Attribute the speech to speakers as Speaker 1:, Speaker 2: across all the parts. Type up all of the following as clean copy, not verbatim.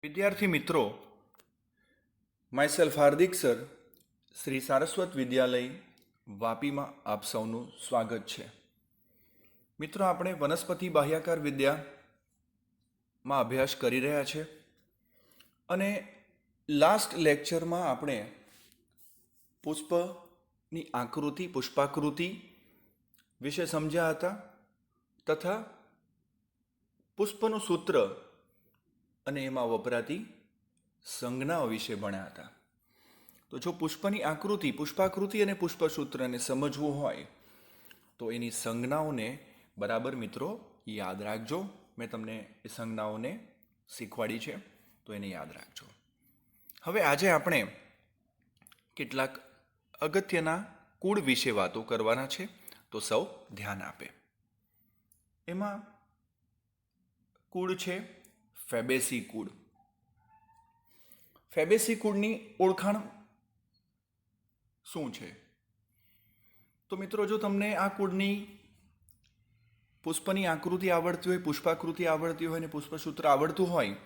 Speaker 1: વિદ્યાર્થી મિત્રો, માયસેલ્ફ હાર્દિક સર, શ્રી સારસ્વત વિદ્યાલય વાપીમાં આપ સૌનું સ્વાગત છે. મિત્રો, આપણે વનસ્પતિ બાહ્યાકાર વિદ્યામાં અભ્યાસ કરી રહ્યા છે અને લાસ્ટ લેક્ચરમાં આપણે પુષ્પની આકૃતિ, પુષ્પાકૃતિ વિશે સમજ્યા હતા તથા પુષ્પનું સૂત્ર અને એમાં વપરાતી સંજ્ઞાઓ વિશે ભણ્યા હતા. તો જો પુષ્પની આકૃતિ, પુષ્પાકૃતિ અને પુષ્પસૂત્રને સમજવું હોય તો એની સંજ્ઞાઓને બરાબર મિત્રો યાદ રાખજો. મેં તમને એ સંજ્ઞાઓને શીખવાડી છે, તો એને યાદ રાખજો. હવે આજે આપણે કેટલાક અગત્યના કુળ વિશે વાતો કરવાના છે, તો સૌ ધ્યાન આપે. એમાં કુળ છે ફેબેસી કુળ. ફેબેસી કુળની ઓળખાણ શું છે? તો મિત્રો, જો તમને આ કુળની પુષ્પની આકૃતિ આવડતી હોય, પુષ્પાકૃતિ આવડતી હોય અને પુષ્પસૂત્ર આવડતું હોય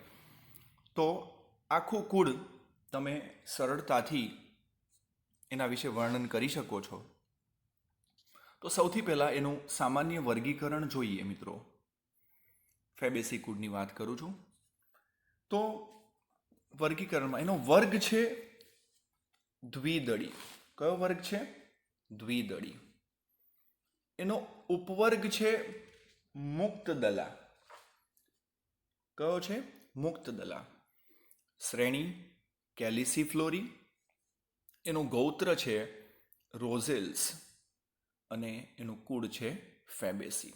Speaker 1: તો આખું કુળ તમે સરળતાથી એના વિશે વર્ણન કરી શકો છો. તો સૌથી પહેલાં એનું સામાન્ય વર્ગીકરણ જોઈએ મિત્રો. ફેબેસી કુળની વાત કરું છું તો વર્ગીકરણમાં એનો વર્ગ છે દ્વિદળી. કયો વર્ગ છે? દ્વિદળી. એનો ઉપવર્ગ છે મુક્તદલા. કયો છે? મુક્તદલા. શ્રેણી કેલિસિફ્લોરી. એનું ગૌત્ર છે રોઝેલ્સ અને એનું કુળ છે ફેબેસી.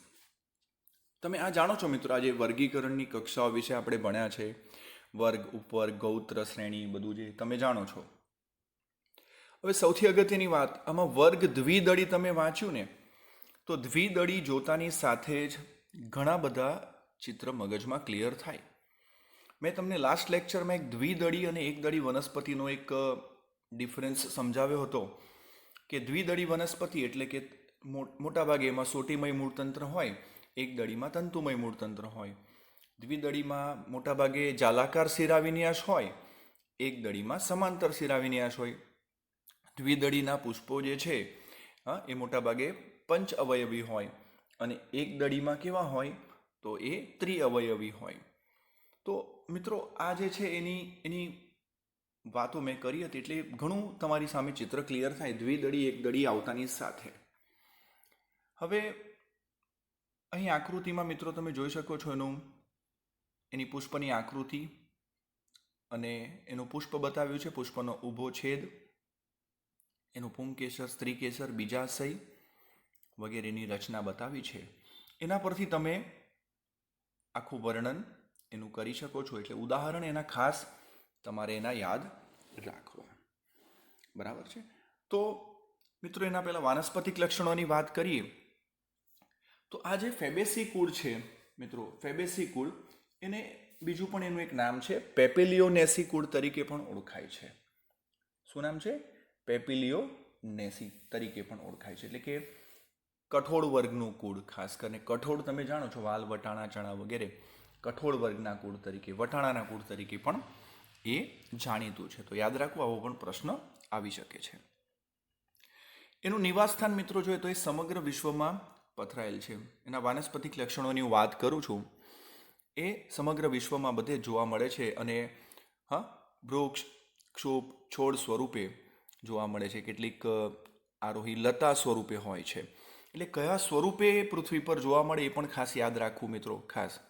Speaker 1: તમે આ જાણો છો મિત્રો, આજે વર્ગીકરણની કક્ષાઓ વિશે આપણે ભણ્યા છે. વર્ગ, ઉપવર્ગ, ગૌત્ર, શ્રેણી, બધું જે તમે જાણો છો. હવે સૌથી અગત્યની વાત, આમાં વર્ગ દ્વિદળી તમે વાંચ્યું ને, તો દ્વિદળી જોતાની સાથે જ ઘણા બધા ચિત્ર મગજમાં ક્લિયર થાય. મેં તમને લાસ્ટ લેક્ચરમાં એક દ્વિદળી અને એકદળી વનસ્પતિનો એક ડિફરન્સ સમજાવ્યો હતો કે દ્વિદળી વનસ્પતિ એટલે કે મોટાભાગે એમાં સોટીમય મૂળતંત્ર હોય, એક દળીમાં તંતુમય મૂળતંત્ર હોય. દ્વિદળીમાં મોટાભાગે જાલાકાર શિરાવિન્યાસ હોય, એક દળીમાં સમાંતર શિરાવિન્યાસ હોય. દ્વિદળીના પુષ્પો જે છે એ મોટાભાગે પંચ અવયવી હોય અને એક દળીમાં કેવા હોય તો એ ત્રિઅવયવી હોય. તો મિત્રો, આ જે છે એની વાતો મેં કરી હતી, એટલે ઘણું તમારી સામે ચિત્ર ક્લિયર થાય દ્વિદળી એકદળી આવતાની સાથે. હવે અહીં આકૃતિમાં મિત્રો તમે જોઈ શકો છો એની પુષ્પની આકૃતિ અને એનું પુષ્પ બતાવ્યું છે. પુષ્પનો ઊભો છેદ, એનું પુંકેસર, સ્ત્રીકેસર, બીજાશય વગેરેની રચના બતાવી છે. એના પરથી તમે આખું વર્ણન એનું કરી શકો છો. એટલે ઉદાહરણ એના ખાસ તમારે એના યાદ રાખવા. બરાબર છે? તો મિત્રો, એના પહેલાં વાનસ્પતિક લક્ષણોની વાત કરીએ તો આ જે ફેબેસી કુળ છે મિત્રો, ફેબેસી કુળ, એને બીજું પણ એનું એક નામ છે પેપિલિયોનેસી કુળ તરીકે પણ ઓળખાય છે. શું નામ છે? પેપિલિયોનેસી તરીકે પણ ઓળખાય છે. એટલે કે કઠોળ વર્ગનું કુળ. ખાસ કરીને કઠોળ તમે જાણો છો, વાલ, વટાણા, ચણા વગેરે કઠોળ વર્ગના કુળ તરીકે, વટાણાના કુળ તરીકે પણ એ જાણીતું છે. તો યાદ રાખવું, આવો પણ પ્રશ્ન આવી શકે છે. એનું નિવાસસ્થાન મિત્રો જોઈએ તો એ સમગ્ર વિશ્વમાં પથરાયેલ છે. એના વાનસ્પતિક લક્ષણોની વાત કરું છું, એ સમગ્ર વિશ્વમાં બધે જોવા મળે છે અને વૃક્ષ, ક્ષોભ, છોડ સ્વરૂપે જોવા મળે છે. કેટલીક આરોહી લતા સ્વરૂપે હોય છે. એટલે કયા સ્વરૂપે પૃથ્વી પર જોવા મળે એ પણ ખાસ યાદ રાખવું મિત્રો, ખાસ.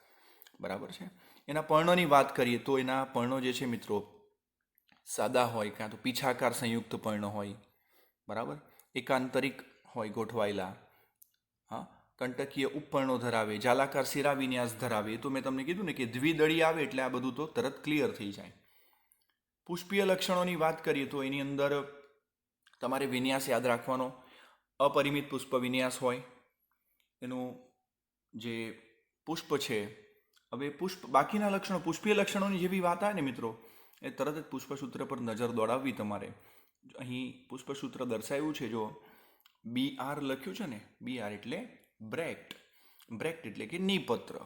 Speaker 1: બરાબર છે? એના પર્ણોની વાત કરીએ તો એના પર્ણો જે છે મિત્રો સાદા હોય, કાં તો પીછાકાર સંયુક્ત પર્ણ હોય. બરાબર? એકાંતરિક હોય, ગોઠવાયેલા. કંટકીય ઉપપર્ણો ધરાવે, જાલાકાર શિરાવિન્યાસ ધરાવે. તો મેં તમને કીધું ને કે દ્વિદળી આવે એટલે આ બધું તો તરત ક્લિયર થઈ જાય. પુષ્પીય લક્ષણોની વાત કરીએ તો એની અંદર તમારે વિન્યાસ યાદ રાખવાનો. અપરિમિત પુષ્પ વિન્યાસ હોય. એનું જે પુષ્પ છે, હવે બાકીના લક્ષણો, પુષ્પીય લક્ષણોની જેવી વાત આવે ને મિત્રો, એ તરત જ પુષ્પસૂત્ર પર નજર દોડાવવી તમારે. અહીં પુષ્પસૂત્ર દર્શાવ્યું છે, જો BR લખ્યું છે ને, BR એટલે બ્રેક્ટ. બ્રેક્ટ એટલે કે નિપત્ર.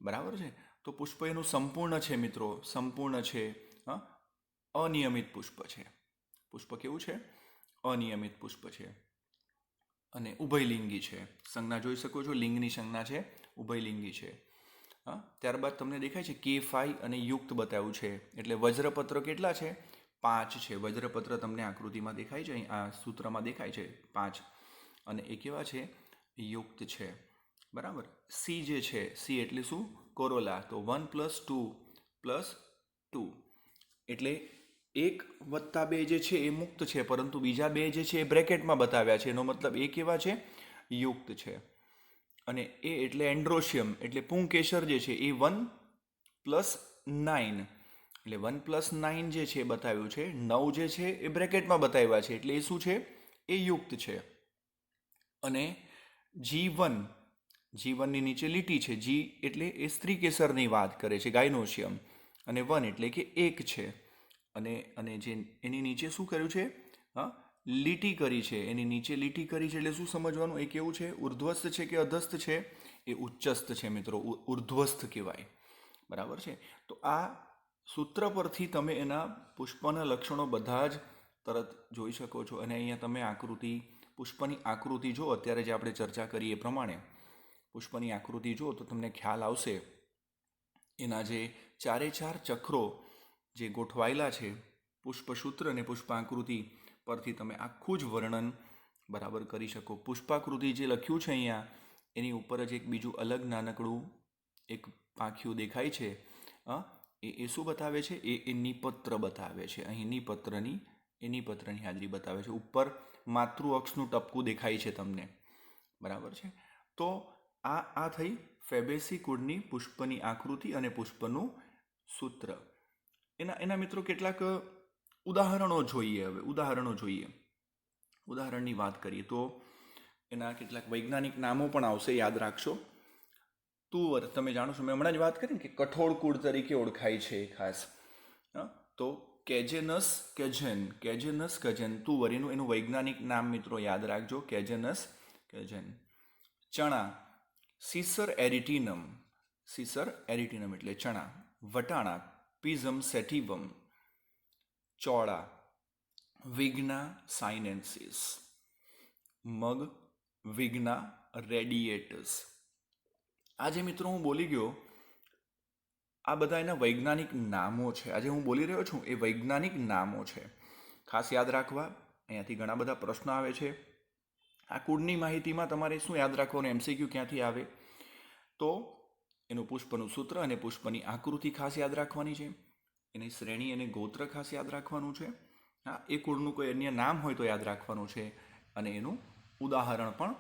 Speaker 1: બરાબર છે? તો પુષ્પ એનું સંપૂર્ણ છે મિત્રો, સંપૂર્ણ છે. હા, અનિયમિત પુષ્પ છે. પુષ્પ કેવું છે? અનિયમિત પુષ્પ છે. અને ઉભયલિંગી છે. સંજ્ઞા જોઈ શકો છો, લિંગની સંજ્ઞા છે, ઉભયલિંગી છે. હા, ત્યારબાદ તમને દેખાય છે K5 અને યુક્ત બતાવ્યું છે. એટલે વજ્રપત્ર કેટલા છે? 5 છે. વજ્રપત્ર તમને આકૃતિમાં દેખાય છે, અહીં આ સૂત્રમાં દેખાય છે 5. અને એ કેવા છે? યુક્ત છે. બરાબર. સી જે છે, સી એટલે શું? કોરોલા. તો 1 + 2 + 2 એટલે 1 + 2 જે છે એ મુક્ત છે, પરંતુ બીજા 2 જે છે એ બ્રેકેટમાં બતાવ્યા છે. એનો મતલબ એ કેવા છે? યુક્ત છે. અને એ એટલે એન્ડ્રોશિયમ એટલે પુંકેસર જે છે એ 1 + 9 એટલે 1 + 9 જે છે એ બતાવ્યું છે. 9 જે છે એ બ્રેકેટમાં બતાવ્યા છે, એટલે એ શું છે? એ યુક્ત છે. અને G1, G1ની નીચે લીટી છે. G એટલે એ સ્ત્રી કેસરની વાત કરે છે, ગાયનોશિયમ. અને 1 એટલે કે 1 છે. અને જે એની નીચે શું કર્યું છે? હા, લીટી કરી છે. એની નીચે લીટી કરી છે એટલે શું સમજવાનું? એ કેવું છે? ઉર્ધ્વસ્થ છે કે અધસ્થ છે? એ ઉચ્ચસ્થ છે મિત્રો, ઉર્ધ્વસ્થ કહેવાય. બરાબર છે. તો આ સૂત્ર પરથી તમે એના પુષ્પના લક્ષણો બધા જ તરત જોઈ શકો છો. અને અહીંયા તમે પુષ્પની આકૃતિ જો, અત્યારે જે આપણે ચર્ચા કરીએ એ પ્રમાણે પુષ્પની આકૃતિ જો તો તમને ખ્યાલ આવશે. એના જે 4 ચક્રો જે ગોઠવાયેલા છે, પુષ્પસૂત્ર અને પુષ્પાકૃતિ પરથી તમે આખું જ વર્ણન બરાબર કરી શકો. પુષ્પાકૃતિ જે લખ્યું છે અહીંયા, એની ઉપર જ એક બીજું અલગ નાનકડું એક પાંખિયું દેખાય છે. એ શું બતાવે છે? એ નિપત્ર બતાવે છે. અહીં નિપત્રની હાજરી બતાવે છે. ઉપર માતૃ અક્ષનું ટપકું દેખાય છે તમને. બરાબર છે. તો આ થઈ ફેબેસી કુળની પુષ્પની આકૃતિ અને પુષ્પનું સૂત્ર. એના મિત્રો કેટલાક ઉદાહરણો જોઈએ. હવે ઉદાહરણની વાત કરીએ તો એના કેટલાક વૈજ્ઞાનિક નામો પણ આવશે, યાદ રાખશો. તુવર, તમે જાણો છો, મેં હમણાં જ વાત કરી ને કે કઠોળ કુળ તરીકે ઓળખાય છે ખાસ. તો કેજેનસ કજન તુવર, એનું વૈજ્ઞાનિક નામ મિત્રો યાદ રાખજો, કેજેનસ કજન. ચણા, સીસર એરિટિનમ એટલે ચણા. વટાણા, પિઝમ સેટિવમ. ચોળા, વિગ્ના સાઇનેન્સિસ. મગ, વિગ્ના રેડિએટસ. આજે મિત્રો હું બોલી ગયો, આ બધા એના વૈજ્ઞાનિક નામો છે. આજે હું બોલી રહ્યો છું એ વૈજ્ઞાનિક નામો છે, ખાસ યાદ રાખવા. અહીંયાથી ઘણા બધા પ્રશ્નો આવે છે. આ કુળની માહિતીમાં તમારે શું યાદ રાખવાનું? MCQ ક્યાંથી આવે? તો એનું પુષ્પનું સૂત્ર અને પુષ્પની આકૃતિ ખાસ યાદ રાખવાની છે. એની શ્રેણી અને ગોત્ર ખાસ યાદ રાખવાનું છે. હા, એ કુળનું કોઈ અન્ય નામ હોય તો યાદ રાખવાનું છે. અને એનું ઉદાહરણ પણ,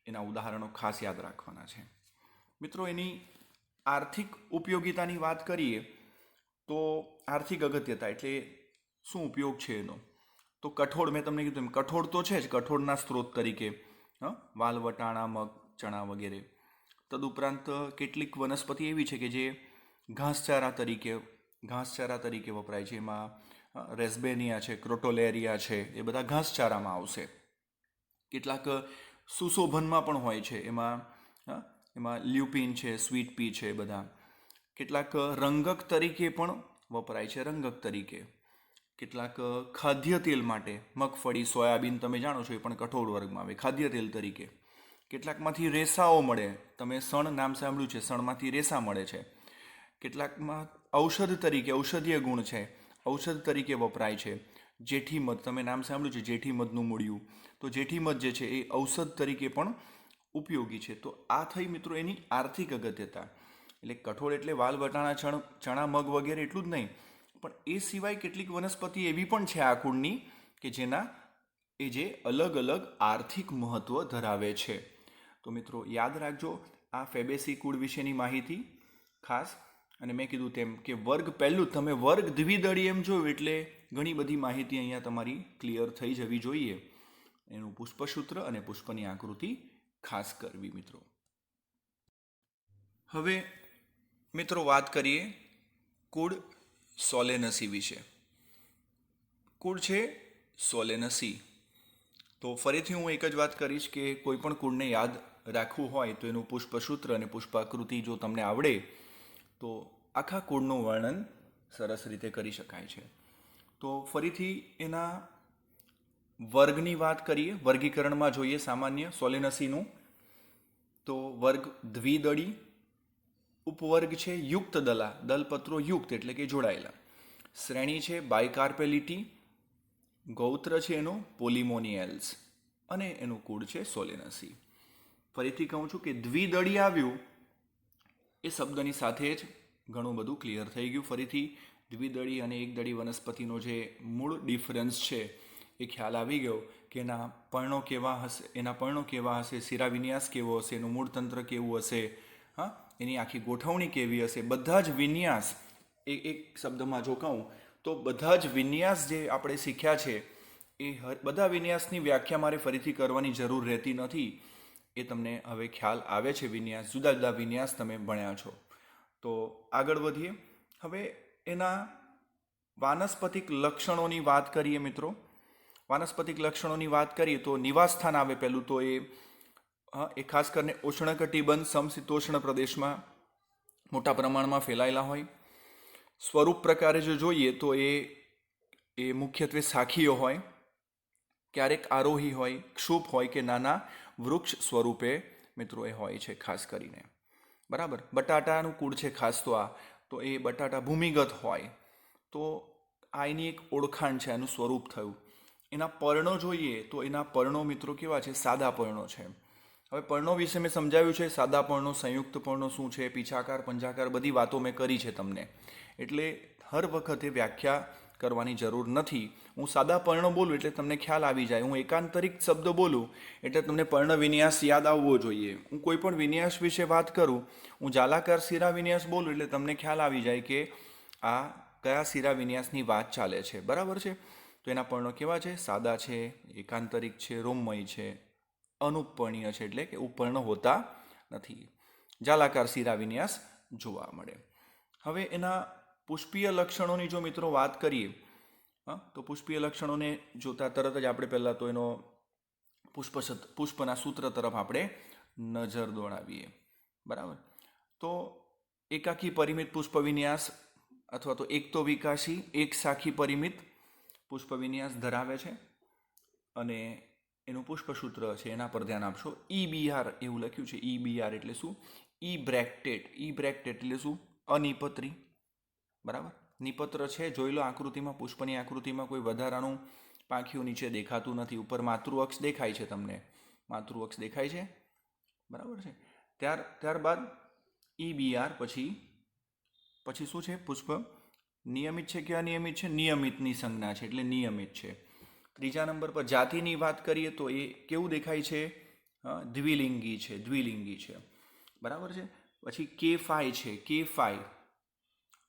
Speaker 1: એના ઉદાહરણો ખાસ યાદ રાખવાના છે. મિત્રો, એની આર્થિક ઉપયોગિતાની વાત કરીએ તો આર્થિક અગત્યતા એટલે શું ઉપયોગ છે એનો? તો કઠોળ, મેં તમને કીધું એમ કઠોળ તો છે જ, કઠોળના સ્ત્રોત તરીકે વાલ, વટાણા, મગ, ચણા વગેરે. તદુપરાંત કેટલીક વનસ્પતિ એવી છે કે જે ઘાસચારા તરીકે વપરાય છે. એમાં રેસ્બેનિયા છે, ક્રોટોલેરિયા છે, એ બધા ઘાસચારામાં આવશે. કેટલાક સુશોભનમાં પણ હોય છે. એમાં લ્યુપિન છે, સ્વીટ પી છે, બધા. કેટલાક રંગક તરીકે પણ વપરાય છે, કેટલાક ખાદ્ય તેલ માટે, મગફળી, સોયાબીન તમે જાણો છો, એ પણ કઠોળ વર્ગમાં આવે, ખાદ્ય તેલ તરીકે. કેટલાકમાંથી રેસાઓ મળે. તમે શણ નામ સાંભળ્યું છે, શણમાંથી રેસા મળે છે. કેટલાકમાં ઔષધ તરીકે, ઔષધીય ગુણ છે, ઔષધ તરીકે વપરાય છે. જેઠીમધ, તમે નામ સાંભળ્યું છે, જેઠીમધનું મૂળિયું. તો જેઠીમધ જે છે એ ઔષધ તરીકે પણ ઉપયોગી છે. તો આ થઈ મિત્રો એની આર્થિક અગત્યતા. એટલે કઠોળ એટલે વાલ, વટાણા, ચણા, મગ વગેરે એટલું જ નહીં, પણ એ સિવાય કેટલીક વનસ્પતિ એવી પણ છે આ કુળની કે જે અલગ અલગ આર્થિક મહત્વ ધરાવે છે. તો મિત્રો યાદ રાખજો આ ફેબેસી કુળ વિશેની માહિતી ખાસ. અને મેં કીધું તેમ કે પહેલું તમે વર્ગ દ્વિદળી એમ જોયું એટલે ઘણી બધી માહિતી અહીંયા તમારી ક્લિયર થઈ જવી જોઈએ. એનું પુષ્પસૂત્ર અને પુષ્પની આકૃતિ ખાસ કરવી મિત્રો. હવે મિત્રો વાત કરીએ કુળ સોલેનસી વિશે. કુળ છે સોલેનસી. તો ફરીથી હું એક જ વાત કરીશ કે કોઈ પણ કુળને યાદ રાખવું હોય તો એનું પુષ્પસૂત્ર અને પુષ્પાકૃતિ જો તમને આવડે તો આખા કુળનું વર્ણન સરસ રીતે કરી શકાય છે. તો ફરીથી એના વર્ગની વાત કરીએ, વર્ગીકરણમાં જોઈએ સામાન્ય સોલેનસીનું. તો વર્ગ દ્વિદળી, ઉપવર્ગ છે યુક્ત દલા, દલપત્રો યુક્ત એટલે કે જોડાયેલા. શ્રેણી છે બાયકાર્પેલિટી, ગૌત્ર છે એનું પોલિમોનિયલ્સ અને એનું કુળ છે સોલેનસી. ફરીથી કહું છું કે દ્વિદળી આવ્યું એ શબ્દની સાથે જ ઘણું બધું ક્લિયર થઈ ગયું. ફરીથી દ્વિદળી અને એકદળી વનસ્પતિનો જે મૂળ ડિફરન્સ છે એ ખ્યાલ આવી ગયો કે એના પર્ણો કેવા હશે, શિરાવિન્યાસ કેવો હશે, એનું મૂળતંત્ર કેવું હશે, હા, એની આખી ગોઠવણી કેવી હશે. બધા જ વિન્યાસ, એક શબ્દમાં જો કહું તો બધા જ વિન્યાસ જે આપણે શીખ્યા છે એ બધા વિન્યાસની વ્યાખ્યા મારે ફરીથી કરવાની જરૂર રહેતી નથી. એ તમને હવે ખ્યાલ આવે છે વિન્યાસ, જુદા જુદા વિન્યાસ તમે ભણ્યા છો. તો આગળ વધીએ. હવે એના વાનસ્પતિક લક્ષણોની વાત કરીએ મિત્રો. વાનસ્પતિક લક્ષણોની વાત કરીએ તો નિવાસસ્થાન આવે પહેલું. તો એ ખાસ કરીને ઉષ્ણકટિબંધ સમશીતોષ્ણ પ્રદેશમાં મોટા પ્રમાણમાં ફેલાયેલા હોય. સ્વરૂપ પ્રકારે જો જોઈએ તો એ મુખ્યત્વે શાખીય હોય, ક્યારેક આરોહી હોય, ક્ષુપ હોય કે નાના વૃક્ષ સ્વરૂપે મિત્રો એ હોય છે ખાસ કરીને. બરાબર. બટાટાનું કુળ છે ખાસ તો એ બટાટા ભૂમિગત હોય. તો આ એની એક ઓળખાણ છે, આનું સ્વરૂપ થયું. એના પર્ણો જોઈએ તો એના પર્ણો મિત્રો કેવા છે? સાદા પર્ણો છે. હવે પર્ણો વિશે મેં સમજાવ્યું છે, સાદા પર્ણો, સંયુક્ત પર્ણો શું છે, પીછાકાર, પંજાકાર, બધી વાતો મેં કરી છે તમને. એટલે હર વખતે વ્યાખ્યા કરવાની જરૂર નથી. હું સાદા પર્ણ બોલું એટલે તમને ખ્યાલ આવી જાય. હું એકાંતરિક શબ્દ બોલું એટલે તમને પર્ણ વિન્યાસ યાદ આવવો જોઈએ. હું કોઈ પણ વિન્યાસ વિશે વાત કરું, હું જાલાકાર શિરા વિન્યાસ બોલું એટલે તમને ખ્યાલ આવી જાય કે આ કયા શિરા વિન્યાસની વાત ચાલે છે. બરાબર છે. તો એના પર્ણો કેવા છે? સાદા છે, એકાંતરિક છે, રોમમય છે, અનુપર્ણીય છે એટલે કે ઉપર્ણ હોતા નથી. જાલાકાર શિરા વિન્યાસ જોવા મળે. હવે એના પુષ્પીય લક્ષણોની જો મિત્રો વાત કરીએ, તો પુષ્પીય લક્ષણોને જોતા તરત જ આપણે પહેલાં તો એનો પુષ્પના સૂત્ર તરફ આપણે નજર દોડાવીએ. બરાબર. તો એકાકી પરિમિત પુષ્પ વિન્યાસ અથવા તો એક તો વિકાસી એક શાખી પરિમિત પુષ્પ વિન્યાસ ધરાવે છે અને એનું પુષ્પસૂત્ર છે એના પર ધ્યાન આપશો. EBR એવું લખ્યું છે. EBR એટલે શું? ઈ બ્રેક્ટેટ એટલે શું? અનિપત્રી. બરાબર. નિપત્ર છે, જોઈ લો આકૃતિમાં, પુષ્પની આકૃતિમાં કોઈ વધારાનું પાંખિયું નીચે દેખાતું નથી. ઉપર માતૃઅક્ષ દેખાય છે તમને, માતૃઅક્ષ દેખાય છે. બરાબર છે. ત્યારબાદ EBR પછી શું છે? પુષ્પ નિયમિત છે કે અનિયમિત છે? નિયમિતની સંજ્ઞા છે એટલે નિયમિત છે. ત્રીજા નંબર પર જાતિની વાત કરીએ તો એ કેવું દેખાય છે? દ્વિલિંગી છે. બરાબર છે. પછી K5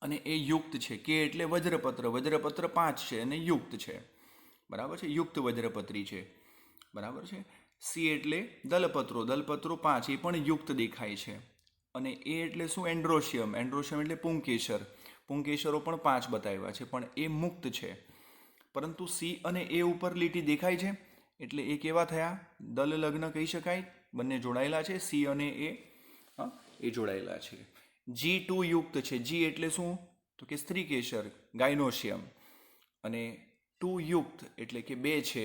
Speaker 1: અને એ યુક્ત છે. કે એટલે વજ્રપત્ર 5 છે અને યુક્ત છે. બરાબર છે. યુક્ત વજ્રપત્રી છે. બરાબર છે. C એટલે દલપત્રો 5, એ પણ યુક્ત દેખાય છે. અને એ એટલે શું? એન્ડ્રોશિયમ એટલે પુંકેશરો પણ 5 બતાવ્યા છે, પણ એ મુક્ત છે. પરંતુ C અને એ ઉપર લીટી દેખાય છે એટલે એ કેવા થયા? દલ લગ્ન કહી શકાય. બંને જોડાયેલા છે. C અને એ જોડાયેલા છે. G2 યુક્ત છે. G એટલે શું? તો કે સ્ત્રીકેસર, ગાયનોશિયમ. અને 2 યુક્ત એટલે કે 2 છે,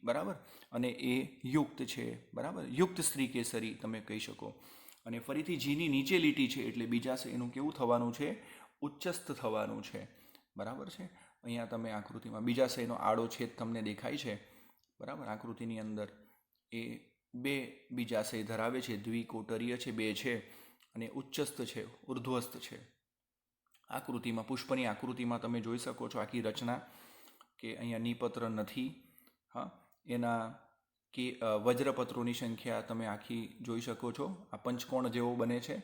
Speaker 1: બરાબર. અને એ યુક્ત છે. બરાબર. યુક્ત સ્ત્રીકેસરી તમે કહી શકો. અને ફરીથી જીની નીચે લીટી છે એટલે બીજા એનું કેવું થવાનું છે? ઉચ્ચસ્થ થવાનું છે. બરાબર છે. અહીંયા તમે આકૃતિમાં બીજા શયનો આડો છેદ તમને દેખાય છે. બરાબર. આકૃતિની અંદર એ 2 બીજાશય ધરાવે છે. દ્વિકોટરીય છે, 2 છે અને ઉચ્ચસ્થ છે, ઉર્ધ્વસ્થ છે. આકૃતિમાં, પુષ્પની આકૃતિમાં તમે જોઈ શકો છો આખી રચના કે અહીંયા નિપત્ર નથી. એના કે વજ્રપત્રોની સંખ્યા તમે આખી જોઈ શકો છો. આ પંચકોણ જેવો બને છે.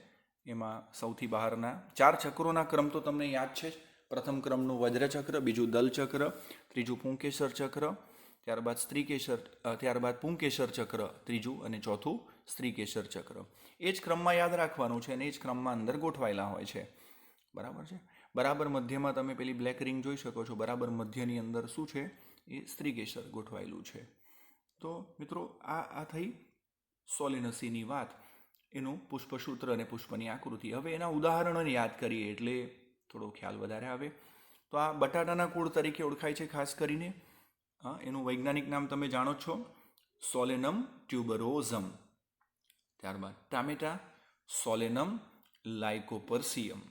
Speaker 1: એમાં સૌથી બહારના 4 ચક્રોના ક્રમ તો તમને યાદ છે જ. પ્રથમ ક્રમનું વજ્રચક્ર, બીજું દલચક્ર, ત્રીજું પુંકેસર ચક્ર, ત્યારબાદ પુંકેસર ચક્ર ત્રીજું અને ચોથું સ્ત્રીકેસર ચક્ર. એ જ ક્રમમાં યાદ રાખવાનું છે અને એ જ ક્રમમાં અંદર ગોઠવાયેલા હોય છે. બરાબર છે. બરાબર મધ્યમાં તમે પેલી બ્લેક રિંગ જોઈ શકો છો. બરાબર મધ્યની અંદર શું છે? એ સ્ત્રીકેસર ગોઠવાયેલું છે. તો મિત્રો આ થઈ સોલેનસીની વાત. એનું પુષ્પસૂત્ર અને પુષ્પની આકૃતિ. હવે એના ઉદાહરણોને યાદ કરીએ એટલે થોડો ખ્યાલ વધારે આવે. તો આ બટાટાના કુળ તરીકે ઓળખાય છે ખાસ કરીને. એનું વૈજ્ઞાનિક નામ તમે જાણો છો, સોલેનમ ટ્યુબરોઝમ. ત્યારબાદ ટામેટા, સોલેનમ લાઇકોપર્સિયમ.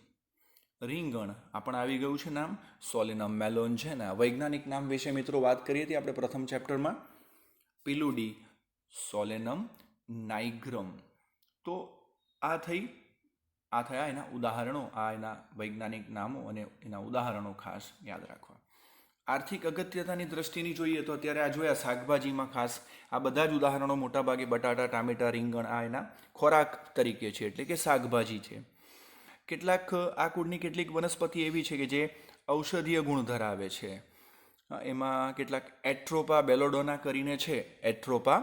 Speaker 1: રીંગણ આ પણ આવી ગયું છે નામ, સોલેનમ મેલોન છે ને. વૈજ્ઞાનિક નામ વિશે મિત્રો વાત કરી હતી આપણે પ્રથમ ચેપ્ટરમાં. પીલુડી, સોલેનમ નાઇગ્રમ. તો આ થયા એના ઉદાહરણો, આ એના વૈજ્ઞાનિક નામો અને એના ઉદાહરણો ખાસ યાદ રાખવા. આર્થિક અગત્યતાની દ્રષ્ટિની જોઈએ તો અત્યારે આ જોયા શાકભાજીમાં ખાસ આ બધા જ ઉદાહરણો મોટાભાગે બટાટા, ટામેટા, રીંગણ આ એના ખોરાક તરીકે છે, એટલે કે શાકભાજી છે. કેટલાક આ કુળની કેટલીક વનસ્પતિ એવી છે કે જે ઔષધીય ગુણ ધરાવે છે. એમાં કેટલાક એટ્રોપા બેલોડોના કરીને છે, એટ્રોપા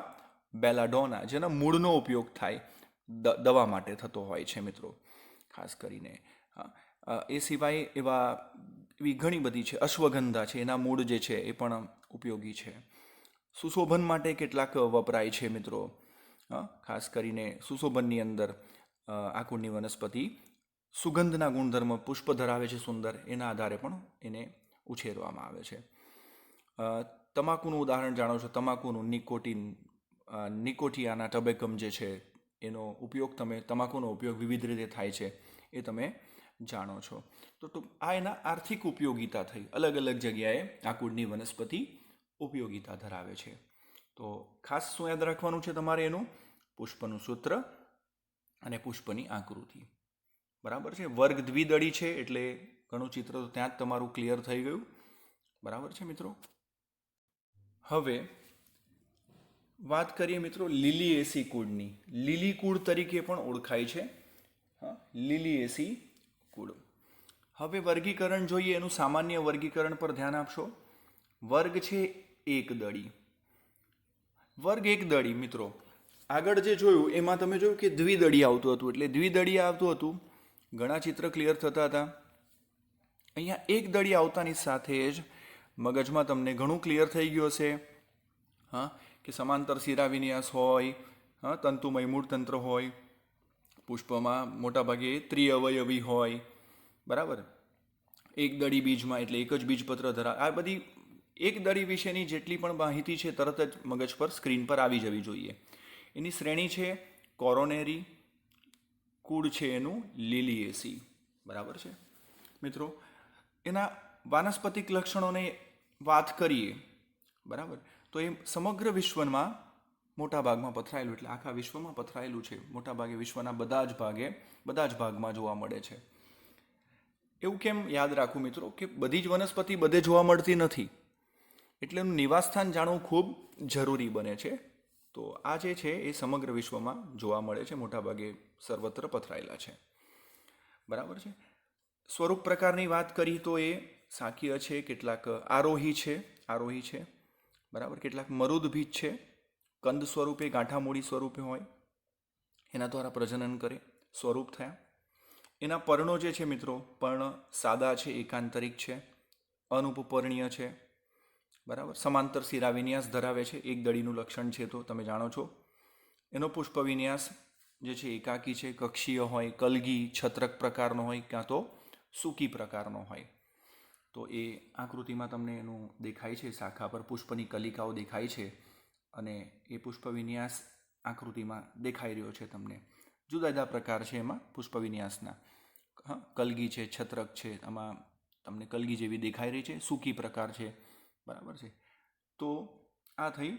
Speaker 1: બેલાડોના, જેના મૂળનો ઉપયોગ થાય દવા માટે થતો હોય છે મિત્રો ખાસ કરીને. એ સિવાય એવી ઘણી બધી છે, અશ્વગંધા છે, એના મૂળ જે છે એ પણ ઉપયોગી છે. સુશોભન માટે કેટલાક વપરાય છે મિત્રો. ખાસ કરીને સુશોભનની અંદર આ કુળની વનસ્પતિ સુગંધના ગુણધર્મ, પુષ્પ ધરાવે છે સુંદર, એના આધારે પણ એને ઉછેરવામાં આવે છે. તમાકુનું ઉદાહરણ જાણો છો, તમાકુનું નિકોટિયાના ટબેકમ જે છે એનો ઉપયોગ તમાકુનો ઉપયોગ વિવિધ રીતે થાય છે એ તમે જાણો છો. તો આ એના આર્થિક ઉપયોગિતા થઈ. અલગ અલગ જગ્યાએ આ કુળની વનસ્પતિ ઉપયોગિતા ધરાવે છે. તો ખાસ શું યાદ રાખવાનું છે તમારે એનું? પુષ્પનું સૂત્ર અને પુષ્પની આકૃતિ. બરાબર છે. વર્ગ દ્વિદળી છે એટલે ઘણું ચિત્ર તો ત્યાં જ તમારું ક્લિયર થઈ ગયું. બરાબર છે મિત્રો. હવે વાત કરીએ મિત્રો લિલિએસી કુળની. લીલી કુળ તરીકે પણ ઓળખાય છે. લિલિએસી કુળ. હવે વર્ગીકરણ જોઈએ. એનું સામાન્ય વર્ગીકરણ પર ધ્યાન આપશો. વર્ગ છે એકદળી. વર્ગ એકદળી મિત્રો આગળ જે જોયું એમાં તમે જોયું કે દ્વિદળી આવતું હતું, એટલે દ્વિદળી આવતું હતું, ઘણા ચિત્ર ક્લિયર થતા હતા. અહીંયા એક દળી આવતાની સાથે જ મગજમાં તમને ઘણું ક્લિયર થઈ ગયું હશે કે સમાંતર શિરાવિન્યાસ હોય, તંતુમય મૂળતંત્ર હોય, પુષ્પમાં મોટાભાગે ત્રિઅવયવી હોય. બરાબર. એક દળી બીજમાં એટલે એક જ બીજપત્ર ધરાવે. આ બધી એક દળી વિશેની જેટલી પણ માહિતી છે તરત જ મગજ પર સ્ક્રીન પર આવી જવી જોઈએ. એની શ્રેણી છે કોરોનેરી, કુળ છે એનું લિલિએસી. બરાબર છે મિત્રો. એના વાનસ્પતિક લક્ષણોને વાત કરીએ, બરાબર, તો એ સમગ્ર વિશ્વમાં મોટા ભાગમાં પથરાયેલું, એટલે આખા વિશ્વમાં પથરાયેલું છે. મોટાભાગે વિશ્વના બધા જ ભાગમાં જોવા મળે છે. એવું કેમ યાદ રાખવું મિત્રો કે બધી જ વનસ્પતિ બધે જોવા મળતી નથી, એટલે એનું નિવાસસ્થાન જાણવું ખૂબ જરૂરી બને છે. તો આ જે છે એ સમગ્ર વિશ્વમાં જોવા મળે છે, મોટાભાગે સર્વત્ર પથરાયેલા છે. બરાબર છે. સ્વરૂપ પ્રકારની વાત કરી તો એ શાકીય છે, કેટલાક આરોહી છે. બરાબર. કેટલાક મરુદભીજ છે, કંદ સ્વરૂપે, ગાંઠામૂળી સ્વરૂપે હોય, એના દ્વારા પ્રજનન કરે, સ્વરૂપ થયા. એના પર્ણો જે છે મિત્રો, પર્ણ સાદા છે, એકાંતરિક છે, અનુપપર્ણીય છે. બરાબર. સમાંતર શિરાવિન્યાસ ધરાવે છે, એક દળીનું લક્ષણ છે તો તમે જાણો છો. એનો પુષ્પ વિન્યાસ જે છે એકાકી છે, કક્ષીય હોય, કલગી છત્રક પ્રકારનો હોય, ક્યાં તો સૂકી પ્રકારનો હોય. તો એ આકૃતિમાં તમને એનું દેખાય છે, શાખા પર પુષ્પની કલિકાઓ દેખાય છે અને એ પુષ્પ વિન્યાસ આકૃતિમાં દેખાઈ રહ્યો છે તમને. જુદા જુદા પ્રકાર છે એમાં પુષ્પ વિન્યાસના. કલગી છે, છત્રક છે, આમાં તમને કલગી જેવી દેખાઈ રહી છે, સૂકી પ્રકાર છે. બરાબર છે. તો આ થઈ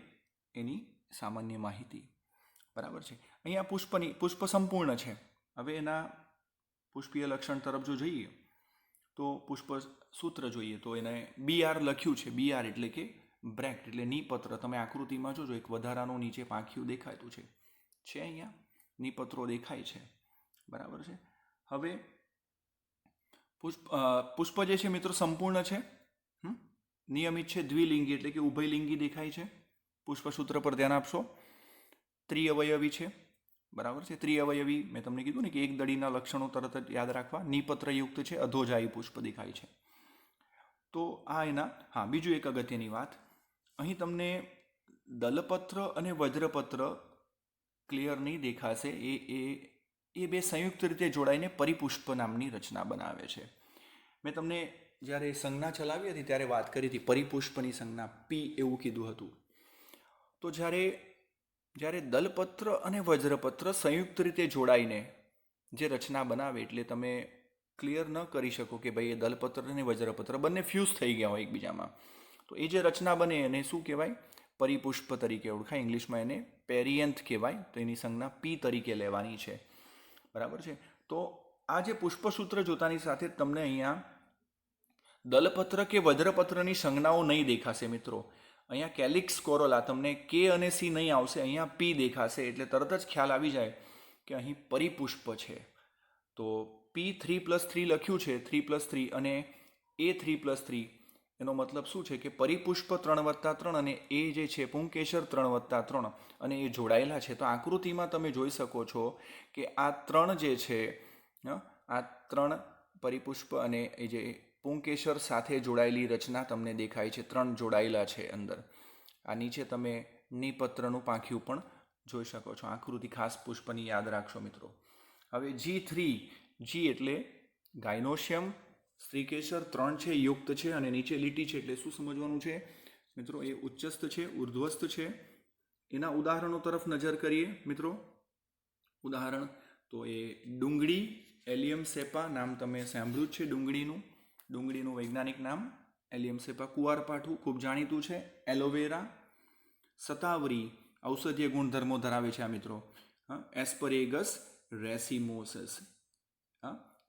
Speaker 1: એની સામાન્ય માહિતી. બરાબર છે. અહીંયા પુષ્પ સંપૂર્ણ છે. હવે એના પુષ્પીય લક્ષણ તરફ જો જોઈએ તો પુષ્પ સૂત્ર જોઈએ તો એને BR લખ્યું છે. BR એટલે કે બ્રેક્ટ એટલે નિપત્ર. તમે આકૃતિમાં જોજો એક વધારાનું નીચે પાંખિયું દેખાતું છે અહીંયા નિપત્રો દેખાય છે. બરાબર છે. હવે પુષ્પ જે છે મિત્રો સંપૂર્ણ છે, નિયમિત છે, દ્વિલિંગી એટલે કે ઉભયલિંગી દેખાય છે. પુષ્પસૂત્ર પર ધ્યાન આપશો. ત્રિઅવયવી છે. બરાબર છે. ત્રિઅવયવી મેં તમને કીધું ને કે એક દળીના લક્ષણો તરત જ યાદ રાખવા. નિપત્રયુક્ત છે, અધોજાયી પુષ્પ દેખાય છે. તો આ એના બીજું એક અગત્યની વાત, અહીં તમને દલપત્ર અને વજ્રપત્ર ક્લિયર નહીં દેખાશે એ બે સંયુક્ત રીતે જોડાઈને પરિપુષ્પ નામની રચના બનાવે છે. મેં તમને જ્યારે સંજ્ઞા ચલાવી હતી ત્યારે વાત કરી હતી પરિપુષ્પની સંજ્ઞા પી એવું કીધું હતું. તો જ્યારે દલપત્ર અને વજ્રપત્ર સંયુક્ત રીતે જોડાઈને જે રચના બનાવે એટલે તમે ક્લિયર ન કરી શકો કે ભાઈ એ દલપત્ર અને વજ્રપત્ર બંને ફ્યુઝ થઈ ગયા હોય એકબીજામાં. તો એ જે રચના બને એને શું કહેવાય? પરિપુષ્પ તરીકે ઓળખાય. ઇંગ્લિશમાં એને પેરિયન્થ કહેવાય. તો એની સંજ્ઞા પી તરીકે લેવાની છે. બરાબર છે. તો આ જે પુષ્પસૂત્ર જોતાની સાથે તમને અહીંયા દલપત્ર કે વજ્રપત્રની સંજ્ઞાઓ નહીં દેખાશે મિત્રો. અહીંયા કેલિક્સ કોરોલા તમને કે અને સી નહીં આવશે, અહીંયા પી દેખાશે. એટલે તરત જ ખ્યાલ આવી જાય કે અહીં પરિપુષ્પ છે. તો P3+3 લખ્યું છે, 3+3 અને A3+3 એનો મતલબ શું છે કે પરિપુષ્પ 3+3 અને એ જે છે પુંકેસર 3+3 અને એ જોડાયેલા છે. તો આકૃતિમાં તમે જોઈ શકો છો કે આ 3 જે છે, આ 3 પરિપુષ્પ અને એ જે પુંકેસર સાથે જોડાયેલી રચના તમને દેખાય છે. 3 જોડાયેલા છે અંદર. આ નીચે તમે નિપત્રનું પાંખ્યું પણ જોઈ શકો છો. આકૃતિ ખાસ પુષ્પની યાદ રાખશો મિત્રો. હવે G3, G એટલે ગાયનોશિયમ, સ્ત્રીકેસર 3 છે, યુક્ત છે અને નીચે લીટી છે. એટલે શું સમજવાનું છે મિત્રો? એ ઉચ્ચસ્થ છે, ઉર્ધ્વસ્થ છે. એના ઉદાહરણો તરફ નજર કરીએ મિત્રો. ઉદાહરણ તો એ ડુંગળી, એલિયમ સેપા નામ તમે સાંભળ્યું જ છે. ડુંગળીનું વૈજ્ઞાનિક નામ એલિયમ સેપા. કુવારપાઠું ખૂબ જાણીતું છે. એલોવેરા, સતાવરી ઔષધીય ગુણધર્મો ધરાવે છે આ મિત્રો. એસ્પરેગસ રેસિમોસસ,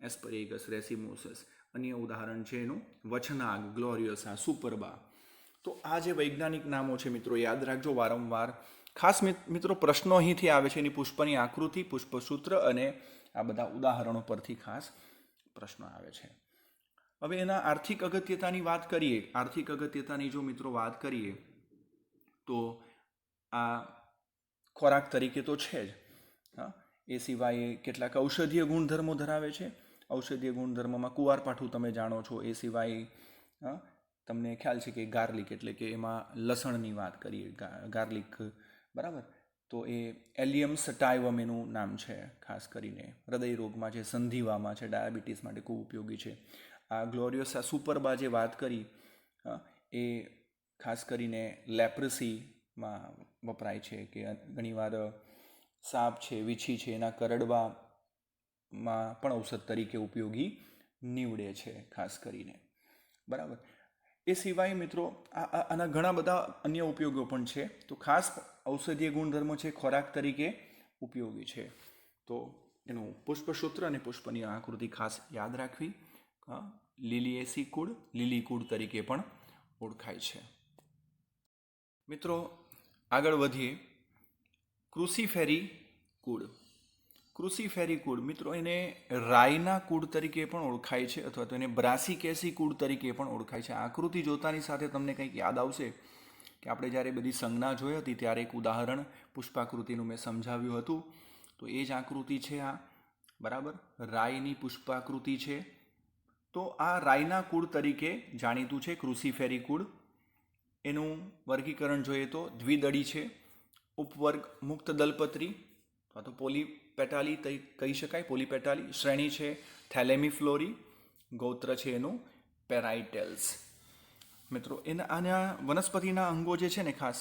Speaker 1: એસ્પરેગસ રેસિમોસસ. અન્ય ઉદાહરણ છે એનું વચનાગ, ગ્લોરિયોસા, સુપરબા. તો આ જે વૈજ્ઞાનિક નામો છે મિત્રો યાદ રાખજો વારંવાર. ખાસ મિત્રો પ્રશ્નો અહીંથી આવે છે. એની પુષ્પની આકૃતિ, પુષ્પસૂત્ર અને આ બધા ઉદાહરણો પરથી ખાસ પ્રશ્નો આવે છે. હવે એના આર્થિક અગત્યતાની વાત કરીએ. આર્થિક અગત્યતાની જો મિત્રો વાત કરીએ તો આ ખોરાક તરીકે તો છે જ. એ સિવાય કેટલાક ઔષધીય ગુણધર્મો ધરાવે છે. ઔષધીય ગુણધર્મમાં કુવારપાઠું તમે જાણો છો. એ સિવાય તમને ખ્યાલ છે કે ગાર્લિક એટલે કે એમાં લસણની વાત કરીએ, ગાર્લિક, બરાબર. તો એ એલિયમ સટાઇવમ એનું નામ છે. ખાસ કરીને હૃદય રોગમાં છે, સંધિવામાં છે, ડાયાબિટીસ માટે ખૂબ ઉપયોગી છે. આ ગ્લોરિયોસા સુપરબા જે વાત કરી એ ખાસ કરીને લેપ્રસીમાં વપરાય છે. કે ઘણીવાર સાપ છે, વીછી છે, એના કરડવામાં પણ ઔષધ તરીકે ઉપયોગી નીવડે છે ખાસ કરીને, બરાબર. એ સિવાય મિત્રો આના ઘણા બધા અન્ય ઉપયોગો પણ છે. તો ખાસ ઔષધીય ગુણધર્મો છે, ખોરાક તરીકે ઉપયોગી છે. તો એનું પુષ્પસૂત્ર અને પુષ્પની આકૃતિ ખાસ યાદ રાખવી. લિલિએસી કુળ, લીલી કુળ તરીકે પણ ઓળખાય છે. મિત્રો આગળ વધીએ. ક્રુસિફેરી કુળ. ક્રુસિફેરી કુળ મિત્રો એને રાયના કુળ તરીકે પણ ઓળખાય છે અથવા તો એને બ્રાસિકેસી કુળ તરીકે પણ ઓળખાય છે. આકૃતિ જોતાની સાથે તમને કંઈક યાદ આવશે કે આપણે જ્યારે બધી સંજ્ઞા જોઈ હતી ત્યારે એક ઉદાહરણ પુષ્પાકૃતિનું મેં સમજાવ્યું હતું. તો એ જ આકૃતિ છે આ, બરાબર. રાયની પુષ્પાકૃતિ છે. તો આ રાયના કુળ તરીકે જાણીતું છે ક્રુસિફેરી કુળ. એનું વર્ગીકરણ જોઈએ તો દ્વિદળી છે. ઉપવર્ગ મુક્ત દલપત્રી અથવા તો પોલીપેટાલી કહી શકાય. પોલીપેટાલી. શ્રેણી છે થેલેમીફ્લોરી. ગોત્ર છે એનું પેરાઇટેલ્સ. મિત્રો આના વનસ્પતિના અંગો જે છે ને ખાસ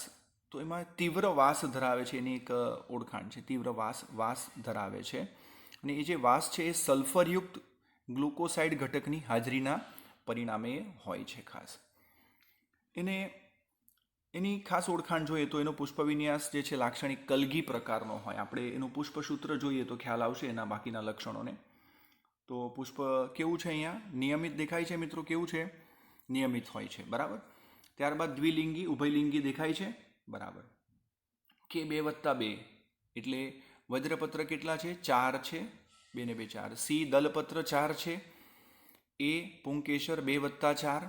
Speaker 1: તો એમાં તીવ્ર વાસ ધરાવે છે. એની એક ઓળખાણ છે, તીવ્ર વાસ ધરાવે છે. અને એ જે વાસ છે એ સલ્ફરયુક્ત ગ્લુકોસાઇડ ઘટકની હાજરીના પરિણામે હોય છે ખાસ. એની ખાસ ઓળખાણ જોઈએ તો એનો પુષ્પવિન્યાસ જે છે લાક્ષણિક કલગી પ્રકારનો હોય. આપણે એનું પુષ્પસૂત્ર જોઈએ તો ખ્યાલ આવશે એના બાકીના લક્ષણોને. તો પુષ્પ કેવું છે અહીંયા? નિયમિત દેખાય છે મિત્રો. કેવું છે? નિયમિત હોય છે, બરાબર. ત્યારબાદ દ્વિલિંગી, ઉભયલિંગી દેખાય છે, બરાબર. કે 2+2 એટલે વજ્રપત્ર કેટલા છે? 4 છે. 2 ને 2 4. સી દલપત્ર 4 છે. એ પુંકેસર 2+4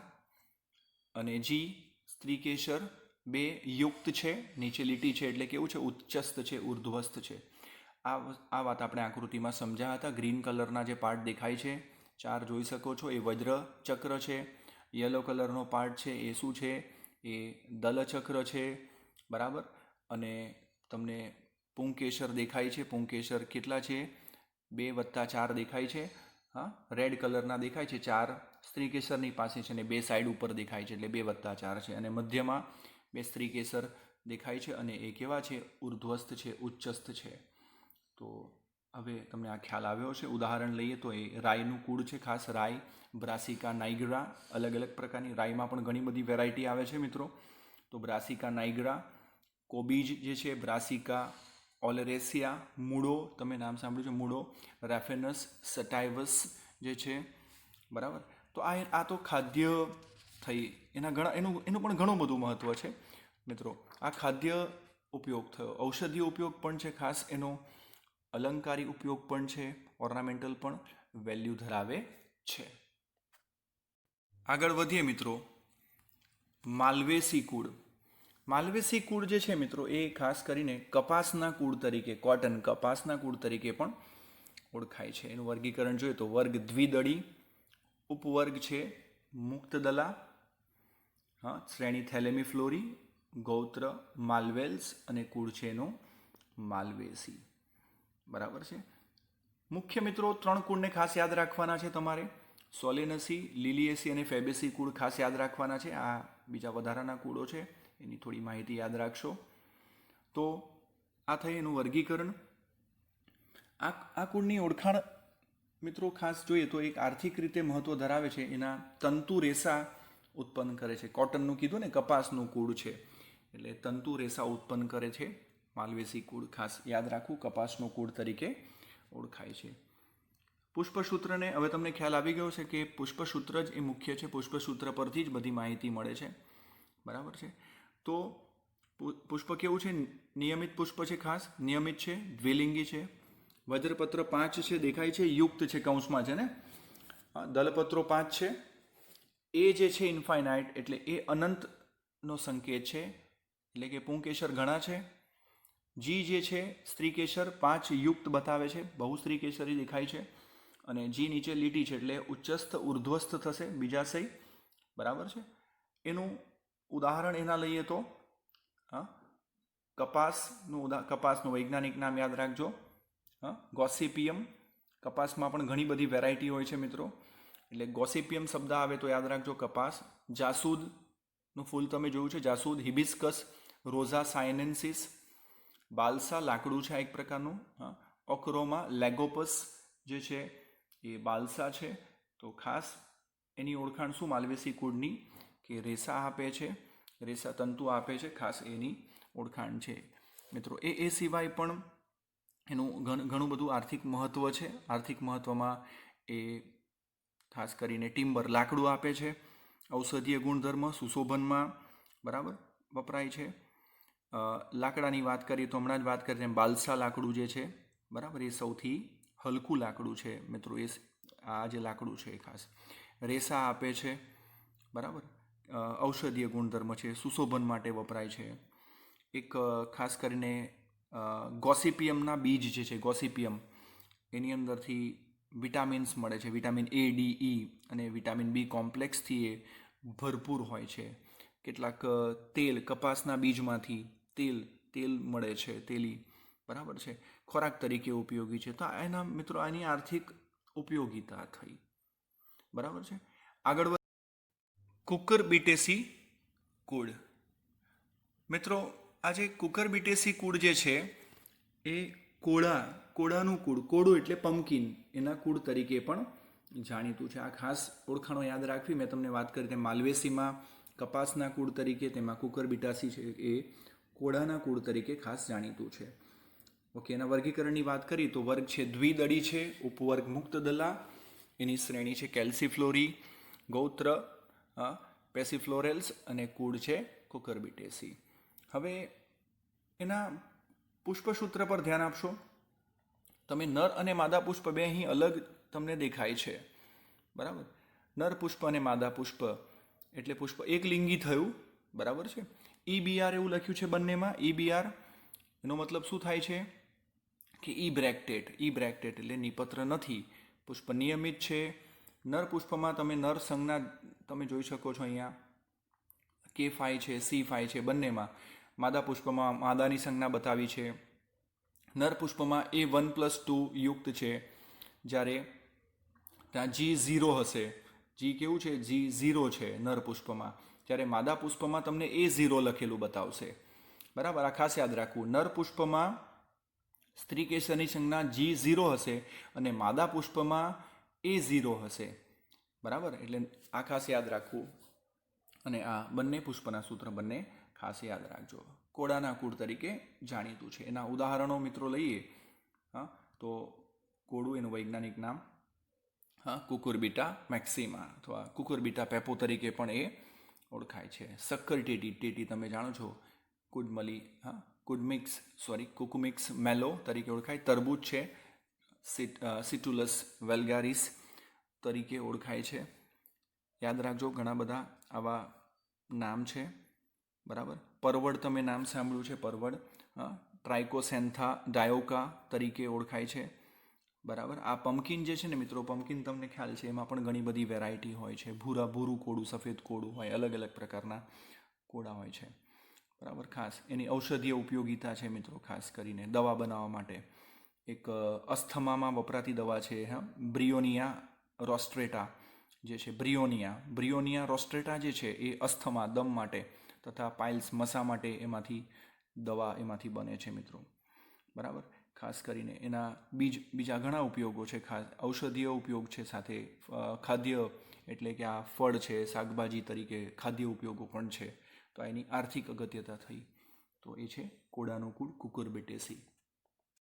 Speaker 1: અને જી સ્ત્રીકેસર 2 યુક્ત છે. નીચે લીટી છે એટલે કેવું છે? ઉચ્ચસ્થ છે, ઉર્ધ્વસ્થ છે. આ વાત આપણે આકૃતિમાં સમજ્યા હતા. ગ્રીન કલરના જે પાર્ટ દેખાય છે 4 જોઈ શકો છો એ વજ્ર ચક્ર છે. યલો કલરનો પાર્ટ છે એ શું છે? એ દલચક્ર છે, બરાબર. અને તમને પુંકેસર દેખાય છે. પુંકેસર કેટલા છે? 2+4 દેખાય છે. હા, રેડ કલરના દેખાય છે 4 સ્ત્રીકેસરની પાસે છે અને 2 સાઈડ ઉપર દેખાય છે એટલે 2+4 છે. અને મધ્યમાં 2 સ્ત્રીકેસર દેખાય છે અને એ કેવા છે? ઉર્ધ્વસ્થ છે, ઉચ્ચસ્થ છે. તો હવે તમને આ ખ્યાલ આવ્યો છે. ઉદાહરણ લઈએ તો એ રાઈનું કુળ છે, ખાસ રાઈ, બ્રાસિકા નાઇગ્રા. અલગ અલગ પ્રકારની રાઈમાં પણ ઘણી બધી વેરાયટી આવે છે મિત્રો. તો બ્રાસિકા નાઇગ્રા, કોબીજ જે છે બ્રાસિકા ઓલેરેસિયા, મૂળો તમે નામ સાંભળ્યું છે, મૂળો, રેફેનસ સટાઇવસ જે છે, બરાબર. તો આ તો ખાદ્ય થઈ. એનું પણ ઘણું બધું મહત્ત્વ છે મિત્રો. આ ખાદ્ય ઉપયોગ થયો. ઔષધીય ઉપયોગ પણ છે ખાસ એનો, અલંકારી ઉપયોગ પણ છે, ઓર્નામેન્ટલ પણ વેલ્યુ ધરાવે છે. આગળ વધીએ મિત્રો. માલવેસી કુળ. માલવેસી કુળ જે છે મિત્રો એ ખાસ કરીને કપાસના કુળ તરીકે, કોટન કપાસના કુળ તરીકે પણ ઓળખાય છે. એનું વર્ગીકરણ જોઈએ તો વર્ગ દ્વિદળી, ઉપવર્ગ છે મુક્તદલા, હા, શ્રેણી થેલેમીફ્લોરી, ગૌત્ર માલ્વેલ્સ અને કુળ છે એનો માલવેસી. બરાબર છે. મુખ્ય મિત્રો 3 કુળને ખાસ યાદ રાખવાના છે તમારે. સોલેનસી, લિલિએસી અને ફેબેસી કુળ ખાસ યાદ રાખવાના છે. આ બીજા વધારાના કુળો છે, એની થોડી માહિતી યાદ રાખશો. તો આ થઈ એનું વર્ગીકરણ. આ કુળની ઓળખાણ મિત્રો ખાસ જોઈએ તો એક આર્થિક રીતે મહત્વ ધરાવે છે. એના તંતુ રેસા ઉત્પન્ન કરે છે. કોટનનું કીધું ને, કપાસનું કુળ છે એટલે તંતુ રેસા ઉત્પન્ન કરે છે. માલવેસી કુળ ખાસ યાદ રાખવું, કપાસનું કુળ તરીકે ઓળખાય છે. પુષ્પસૂત્રને હવે તમને ખ્યાલ આવી ગયો છે કે પુષ્પસૂત્ર જ એ મુખ્ય છે. પુષ્પસૂત્ર પરથી જ બધી માહિતી મળે છે. બરાબર છે. તો પુષ્પ કેવું છે? નિયમિત પુષ્પ છે, ખાસ નિયમિત છે, દ્વિલિંગી છે. વજ્રપત્ર 5 છે દેખાય છે, યુક્ત છે, કૌંસમાં છે ને. દલપત્રો 5 છે. એ જે છે ઇન્ફાઇનાઇટ એટલે એ અનંતનો સંકેત છે, એટલે કે પુંકેસર ઘણા છે. જી જે છે સ્ત્રીકેસર 5 યુક્ત બતાવે છે, બહુ સ્ત્રીકેસરી દેખાય છે. અને જી નીચે લીટી છે એટલે ઉચ્ચસ્થ ઉર્ધ્વસ્થ થશે, બીજાશય. બરાબર છે. એનું ઉદાહરણ એના લઈએ તો હા, કપાસનું વૈજ્ઞાનિક નામ યાદ રાખજો, હા, ગોસિપિયમ. કપાસમાં પણ ઘણી બધી વેરાયટી હોય છે મિત્રો, એટલે ગોસિપિયમ શબ્દ આવે તો યાદ રાખજો કપાસ. જાસૂદનું ફૂલ તમે જોયું છે, જાસૂદ. હિબિસ્કસ, રોઝા સાયનેન્સિસ, બાલસા લાકડું છે એક પ્રકારનું. હા, ઓક્રોમા લેગોપસ જે છે એ બાલસા છે. તો ખાસ એની ઓળખાણ શું માલવેસી કુળની? કે રેસા આપે છે, રેસા તંતુ આપે છે, ખાસ એની ઓળખાણ છે મિત્રો. એ સિવાય પણ એનું ઘણું બધું આર્થિક મહત્ત્વ છે. આર્થિક મહત્ત્વમાં એ ખાસ કરીને ટિમ્બર લાકડું આપે છે, ઔષધીય ગુણધર્મ, સુશોભનમાં બરાબર વપરાય છે. લાકડાની વાત કરીએ તો હમણાં જ વાત કરી તેમ બાલસા લાકડું જે છે બરાબર, એ સૌથી હલકું લાકડું છે મિત્રો. આ જે લાકડું છે એ ખાસ રેસા આપે છે, બરાબર. ઔષધીય ગુણધર્મ છે, સુશોભન માટે વપરાય છે. એક ખાસ કરીને ગોસિપિયમના બીજ જે છે, ગોસિપિયમ, એની અંદરથી વિટામિન્સ મળે છે. વિટામિન A, D, E અને વિટામિન B કોમ્પ્લેક્સથી એ ભરપૂર હોય છે. કેટલાક તેલ, કપાસના બીજમાંથી તેલ મળે છે, તેલી, બરાબર છે, ખોરાક તરીકે ઉપયોગી છે. તો એના મિત્રો આની આર્થિક ઉપયોગિતા થઈ. બરાબર છે. આગળ કુકરબિટેસી કુળ. મિત્રો આ જે કુકરબિટેસી કુળ જે છે એ કોળાનું કુળ, કોળું એટલે પમ્પકિન, એના કુળ તરીકે પણ જાણીતું છે. આ ખાસ ઓળખાણો યાદ રાખવી. મેં તમને વાત કરી તેમ માલવેસીમાં કપાસના કુળ તરીકે, તેમાં કુકરબિટાસી છે એ કોળાના કુળ તરીકે ખાસ જાણીતું છે. ઓકે, એના વર્ગીકરણની વાત કરી તો વર્ગ છે દ્વિદળી છે, ઉપવર્ગ મુક્તદલા, એની શ્રેણી છે કેલ્સીફ્લોરી, ગૌત્ર પેસિફ્લોરેલ્સ અને કુળ છે કુકરબિટેસી. હવે એના પુષ્પસૂત્ર પર ધ્યાન આપશો તમે. નર અને માદા પુષ્પ બે અહીં અલગ તમને દેખાય છે, બરાબર. નર પુષ્પ અને માદા પુષ્પ એટલે પુષ્પ એક લિંગી થયું, બરાબર છે. EBR એવું લખ્યું છે બંનેમાં. EBR એનો મતલબ શું થાય છે કે ઈ એટલે નિપત્ર નથી. પુષ્પ નિયમિત છે. નર પુષ્પમાં તમે નર સંજ્ઞા તમે જોઈ શકો છો અહીંયા, K5 છે, C5 છે બંનેમાં. માદા પુષ્પમાં માદાની સંજ્ઞા બતાવી છે, નર પુષ્પમાં A1+2 યુક્ત છે, જ્યારે ત્યાં G0 હશે. G કેવું છે? G0 છે નર પુષ્પમાં. જ્યારે માદા પુષ્પમાં તમને A0 લખેલું બતાવશે. બરાબર, આ ખાસ યાદ રાખવું. નર પુષ્પમાં સ્ત્રી કેસરની સંજ્ઞા G0 હશે અને માદા પુષ્પમાં A0 હશે. બરાબર, એટલે આ ખાસ યાદ રાખવું. અને આ બંને પુષ્પના સૂત્ર બંને ખાસ યાદ રાખજો. કોળાના કુળ તરીકે જાણીતું છે. એના ઉદાહરણો મિત્રો લઈએ. હા, તો કોળું એનું વૈજ્ઞાનિક નામ, હા, કુકુરબિટા મેક્સિમા અથવા કુકુરબિટા પેપો તરીકે પણ એ ઓળખાય છે. શક્કર ટેટી તમે જાણો છો, કુડમલી, હા, કુકુમિક્સ મેલો તરીકે ઓળખાય. તરબૂચ છે, સિટુલસ વેલ્ગારિસ તરીકે ઓળખાય છે. યાદ રાખજો, ઘણા બધા આવા નામ છે. બરાબર, પરવળ તમે નામ સાંભળ્યું છે, પરવળ, હા, ટ્રાઇકોસેન્થા ડાયોકા તરીકે ઓળખાય છે. બરાબર, આ પમ્પકિન જે છે ને મિત્રો, પમ્પકિન તમને ખ્યાલ છે, એમાં પણ ઘણી બધી વેરાયટી હોય છે. ભૂરું કોળું, સફેદ કોળું હોય, અલગ અલગ પ્રકારના કોળા હોય છે. બરાબર, ખાસ એની ઔષધીય ઉપયોગિતા છે મિત્રો, ખાસ કરીને દવા બનાવવા માટે. એક અસ્થમામાં વપરાતી દવા છે, હા, બ્રિયોનિયા રોસ્ટ્રેટા જે છે, બ્રિયોનિયા રોસ્ટ્રેટા જે છે એ અસ્થમા, દમ માટે તથા પાઇલ્સ, મસા માટે એમાંથી બને છે મિત્રો. બરાબર, ખાસ કરીને એના બીજા ઘણા ઉપયોગો છે. ખાસ ઔષધીય ઉપયોગ છે, સાથે ખાદ્ય એટલે કે આ ફળ છે, શાકભાજી તરીકે ખાદ્ય ઉપયોગો પણ છે. તો એની આર્થિક અગત્યતા થઈ. તો એ છે કોળાનું કુળ કુકુરબિટેસી.